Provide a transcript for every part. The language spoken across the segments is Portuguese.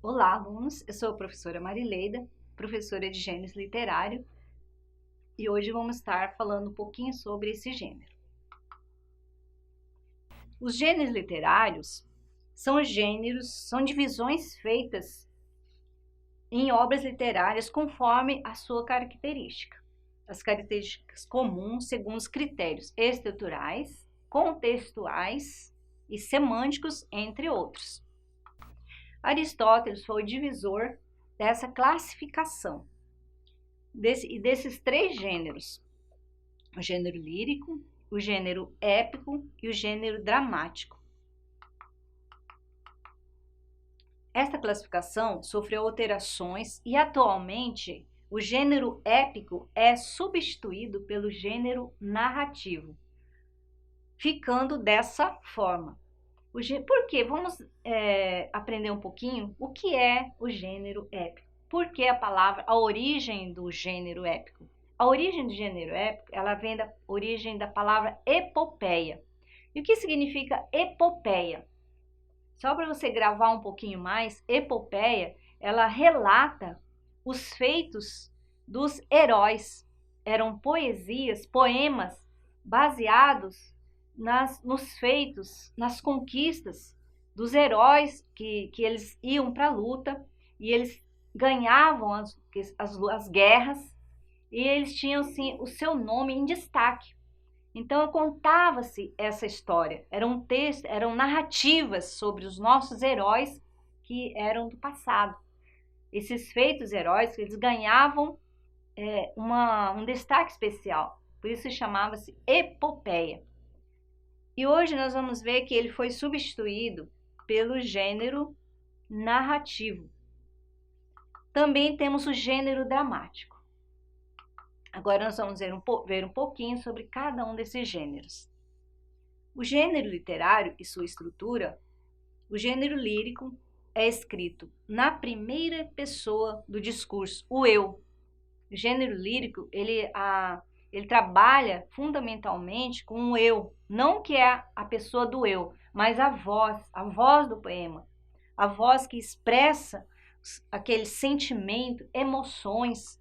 Olá, alunos! Eu sou a professora Marileida, professora de gêneros literário, e hoje vamos estar falando um pouquinho sobre esse gênero. Os gêneros literários são divisões feitas em obras literárias conforme a sua característica. As características comuns segundo os critérios estruturais, contextuais e semânticos, entre outros. Aristóteles foi o divisor dessa classificação, desses três gêneros: o gênero lírico, o gênero épico e o gênero dramático. Esta classificação sofreu alterações e atualmente o gênero épico é substituído pelo gênero narrativo, ficando dessa forma. Por quê? Vamos aprender um pouquinho o que é o gênero épico. Por que a origem do gênero épico? A origem do gênero épico, ela vem da origem da palavra epopeia. E o que significa epopeia? Só para você gravar um pouquinho mais, epopeia, ela relata os feitos dos heróis. Eram poesias, poemas baseados nos feitos, nas conquistas dos heróis que eles iam para a luta e eles ganhavam as guerras e eles tinham assim, o seu nome em destaque. Então contava-se essa história, eram narrativas sobre os nossos heróis que eram do passado. Esses feitos heróis, eles ganhavam um destaque especial, por isso chamava-se epopeia. E hoje nós vamos ver que ele foi substituído pelo gênero narrativo. Também temos o gênero dramático. Agora nós vamos ver um pouquinho sobre cada um desses gêneros. O gênero literário e sua estrutura, o gênero lírico é escrito na primeira pessoa do discurso, o eu. O gênero lírico, ele trabalha fundamentalmente com o eu, não que é a pessoa do eu, mas a voz do poema, a voz que expressa aquele sentimento, emoções.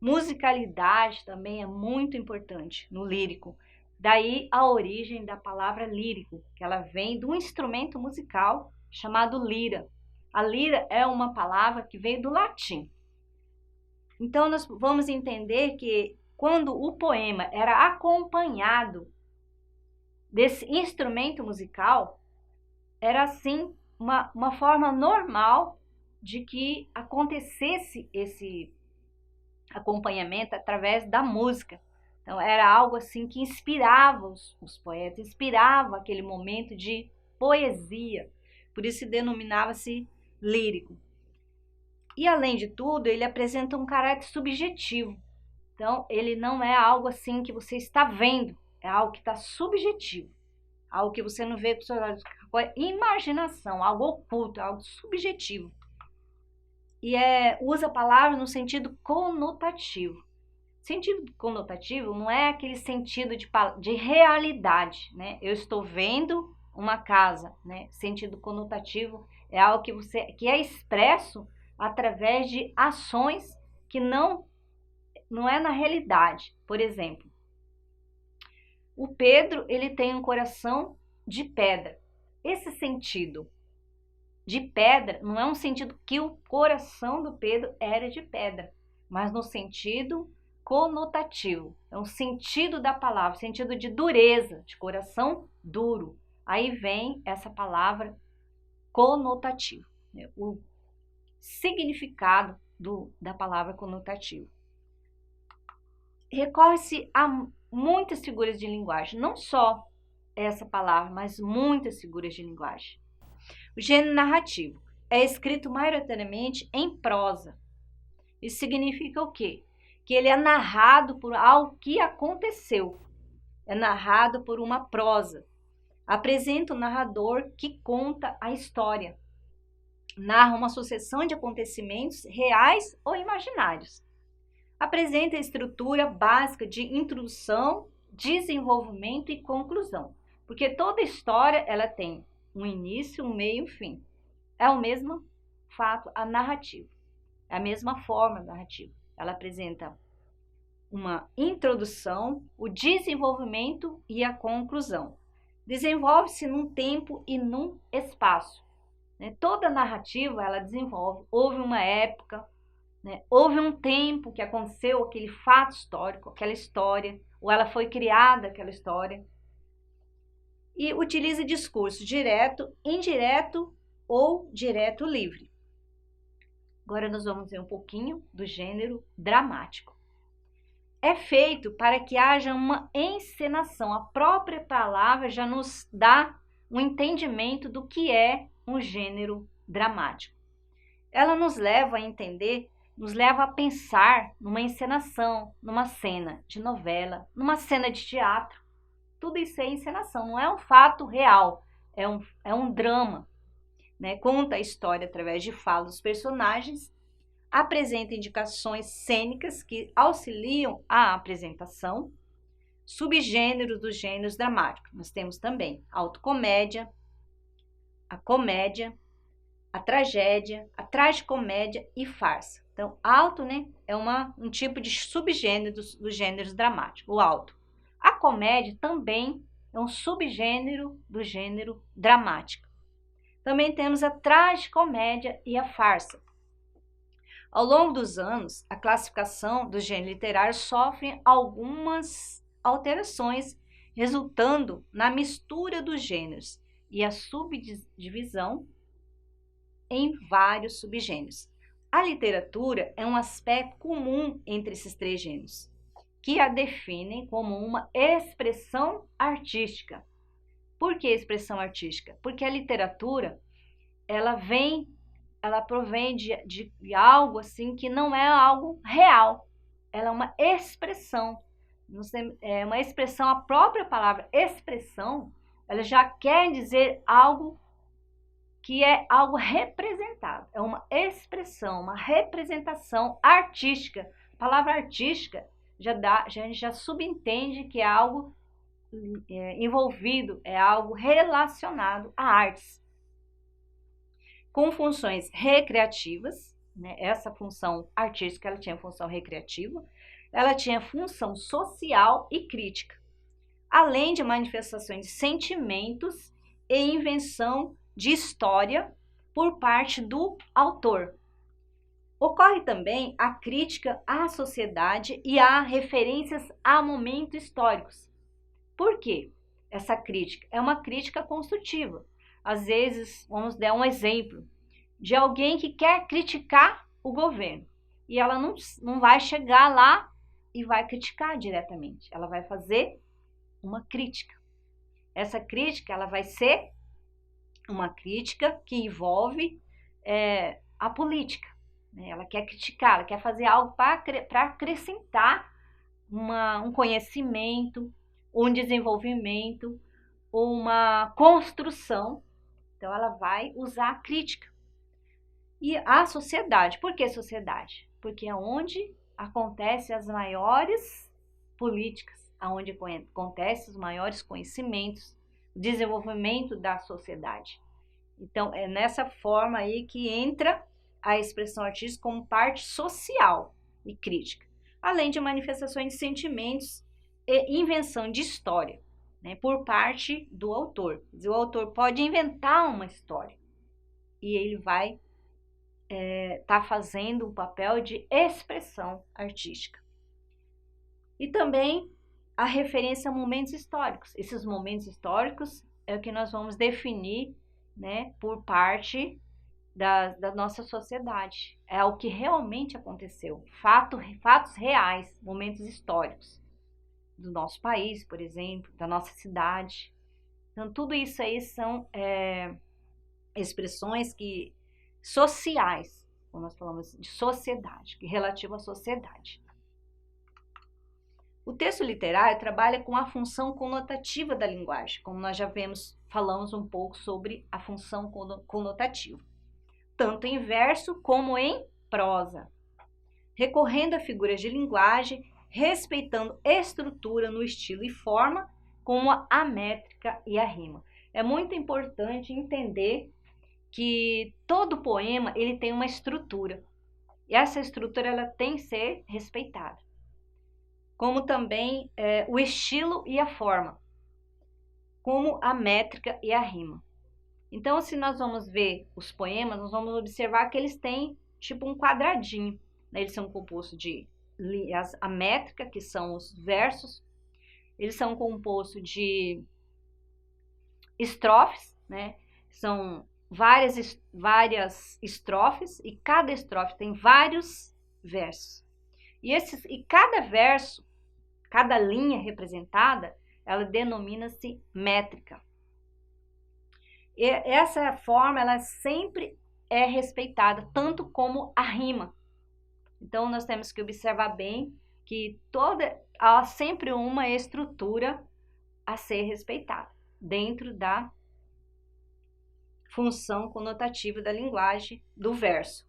Musicalidade também é muito importante no lírico. Daí a origem da palavra lírico, que ela vem de um instrumento musical chamado lira. A lira é uma palavra que veio do latim. Então nós vamos entender que quando o poema era acompanhado desse instrumento musical, era assim uma forma normal de que acontecesse esse acompanhamento através da música. Então era algo assim que inspirava os poetas, inspirava aquele momento de poesia, por isso denominava-se lírico. E além de tudo, ele apresenta um caráter subjetivo. Então, ele não é algo assim que você está vendo, é algo que está subjetivo, algo que você não vê com seus olhos, imaginação, algo oculto, algo subjetivo. E usa a palavra no sentido conotativo. Sentido conotativo não é aquele sentido de realidade, né? Eu estou vendo uma casa, né? Sentido conotativo é algo que é expresso através de ações que não é na realidade. Por exemplo, o Pedro, ele tem um coração de pedra. Esse sentido de pedra não é um sentido que o coração do Pedro era de pedra, mas no sentido conotativo. É um sentido da palavra, sentido de dureza, de coração duro. Aí vem essa palavra conotativo, né? O significado da palavra conotativo. Recorre-se a muitas figuras de linguagem, não só essa palavra, mas muitas figuras de linguagem. O gênero narrativo é escrito maioritariamente em prosa. Isso significa o quê? Que ele é narrado por algo que aconteceu. É narrado por uma prosa. Apresenta o narrador que conta a história. narra uma sucessão de acontecimentos reais ou imaginários. Apresenta a estrutura básica de introdução, desenvolvimento e conclusão, porque toda história ela tem um início, um meio e um fim. É o mesmo fato, a narrativa, é a mesma forma narrativa. Ela apresenta uma introdução, o desenvolvimento e a conclusão. Desenvolve-se num tempo e num espaço. Toda narrativa ela desenvolve. Houve uma época, houve um tempo que aconteceu aquele fato histórico, aquela história, ou ela foi criada aquela história. E utiliza discurso direto, indireto ou direto livre. Agora nós vamos ver um pouquinho do gênero dramático. É feito para que haja uma encenação. A própria palavra já nos dá um entendimento do que é um gênero dramático. Ela nos leva a entender, nos leva a pensar numa encenação, numa cena de novela, numa cena de teatro. Tudo isso é encenação, não é um fato real, é um drama. Conta a história através de fala dos personagens, apresenta indicações cênicas que auxiliam a apresentação, subgêneros dos gêneros dramáticos. Nós temos também a autocomédia, a comédia, a tragédia, a tragicomédia e farsa. Então, alto, é um tipo de subgênero dos gêneros dramáticos, o alto. A comédia também é um subgênero do gênero dramático. Também temos a tragicomédia e a farsa. Ao longo dos anos, a classificação do gênero literário sofre algumas alterações, resultando na mistura dos gêneros e a subdivisão em vários subgêneros. A literatura é um aspecto comum entre esses três gêneros, que a definem como uma expressão artística. Por que expressão artística? Porque a literatura, ela provém de algo assim que não é algo real. Ela é uma expressão. É uma expressão, a própria palavra expressão, ela já quer dizer algo que é algo representado. É uma expressão, uma representação artística. A palavra artística a gente já subentende que é algo envolvido, é algo relacionado a artes. Com funções recreativas, essa função artística ela tinha função recreativa, ela tinha função social e crítica, além de manifestações de sentimentos e invenção de história por parte do autor. Ocorre também a crítica à sociedade e a referências a momentos históricos. Por quê? Essa crítica é uma crítica construtiva. Às vezes, vamos dar um exemplo de alguém que quer criticar o governo e ela não vai chegar lá e vai criticar diretamente. Ela vai fazer uma crítica. Essa crítica ela vai ser uma crítica que envolve a política. Ela quer criticar, ela quer fazer algo para acrescentar um conhecimento, um desenvolvimento, uma construção. Então, ela vai usar a crítica. E a sociedade. Por que sociedade? Porque é onde acontecem as maiores políticas, onde acontecem os maiores conhecimentos, o desenvolvimento da sociedade. Então, é nessa forma aí que entra a expressão artística como parte social e crítica, além de manifestações de sentimentos e invenção de história, por parte do autor. Quer dizer, o autor pode inventar uma história e ele vai estar fazendo um papel de expressão artística. E também a referência a momentos históricos. Esses momentos históricos é o que nós vamos definir, por parte da nossa sociedade. É o que realmente aconteceu. Fatos reais, momentos históricos do nosso país, por exemplo, da nossa cidade. Então, tudo isso aí são expressões sociais, quando nós falamos de sociedade, relativo à sociedade. O texto literário trabalha com a função conotativa da linguagem, como nós já falamos um pouco sobre a função conotativa. tanto em verso como em prosa, recorrendo a figuras de linguagem, respeitando estrutura no estilo e forma, como a métrica e a rima. É muito importante entender que todo poema ele tem uma estrutura, e essa estrutura ela tem que ser respeitada, como também o estilo e a forma, como a métrica e a rima. Então, se nós vamos ver os poemas, nós vamos observar que eles têm tipo um quadradinho, né? Eles são compostos de a métrica, que são os versos, eles são compostos de estrofes, né? São várias estrofes e cada estrofe tem vários versos. E cada verso, cada linha representada, ela denomina-se métrica. E essa forma, ela sempre é respeitada, tanto como a rima. Então, nós temos que observar bem que há sempre uma estrutura a ser respeitada dentro da função conotativa da linguagem do verso,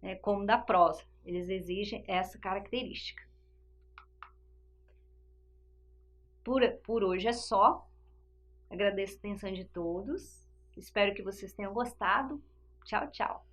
né, como da prosa. Eles exigem essa característica. Por hoje é só. Agradeço a atenção de todos. Espero que vocês tenham gostado. Tchau, tchau.